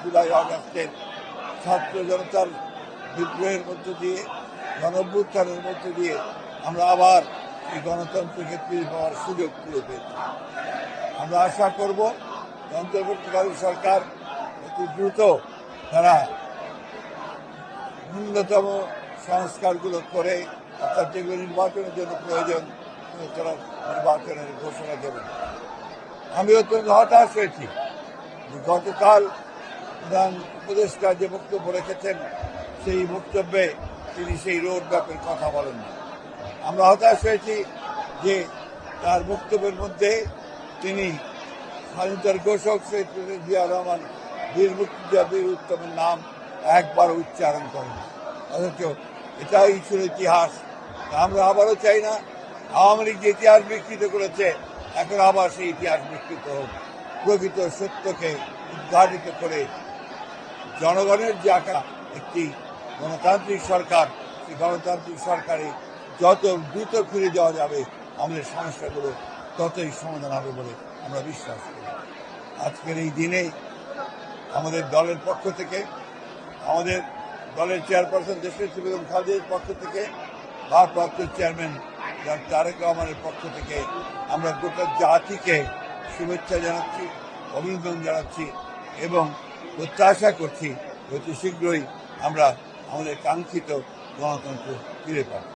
জুলাই আগস্টের ছাত্র জনতার বিদ্রোহের মধ্য দিয়ে, গণঅভ্যুত্থানের মধ্য দিয়ে আমরা আবার এই গণতন্ত্রকে ফিরে পাওয়ার সুযোগ ফিরে পেয়েছি। আমরা আশা করব অন্তর্বর্তীকালীন সরকার অতি দ্রুত তারা ন্যূনতম সংস্কারগুলো করে, অর্থাৎ যেগুলো নির্বাচনের জন্য প্রয়োজন তারা নির্বাচনের ঘোষণা দেবেন। আমি অত্যন্ত হতাশ হয়েছি যে গতকাল প্রধান উপদেষ্টা যে বক্তব্য রেখেছেন সেই বক্তব্যে তিনি সেই রোড ম্যাপের কথা বলেন না। আমরা হতাশ হয়েছি যে তার বক্তব্যের মধ্যে তিনি স্বাধীনতার ঘোষক শহীদ প্রেসিডেন্ট জিয়া রহমান বীর মুক্তিযোদ্ধা বীর উত্তমের নাম একবার উচ্চারণ করেন, অথচ এটাই ছিল ইতিহাস। আমরা আবারও চাই না আওয়ামী লীগ যে ইতিহাস বিকৃত করেছে এখন আবার সেই ইতিহাস বিকৃত হোক। প্রকৃত সত্যকে উদ্ঘাটিত করে জনগণের যে আঁকা একটি গণতান্ত্রিক সরকার, সেই গণতান্ত্রিক সরকারে যত দ্রুত ফিরে যাওয়া যাবে আমাদের সমস্যাগুলো ততই সমাধান হবে বলে আমরা বিশ্বাস করি। আজকের এই দিনে আমাদের দলের পক্ষ থেকে, আমাদের দলের চেয়ারপারসন দেশনেত্রী বেগম খালেদার পক্ষ থেকে, ভারপ্রাপ্ত চেয়ারম্যান ডক্টর তারেক রহমানের পক্ষ থেকে আমরা গোটা জাতিকে শুভেচ্ছা জানাচ্ছি, অভিনন্দন জানাচ্ছি এবং প্রত্যাশা করছি অতি শীঘ্রই আমরা আমাদের কাঙ্ক্ষিত গণতন্ত্র ফিরে পাব।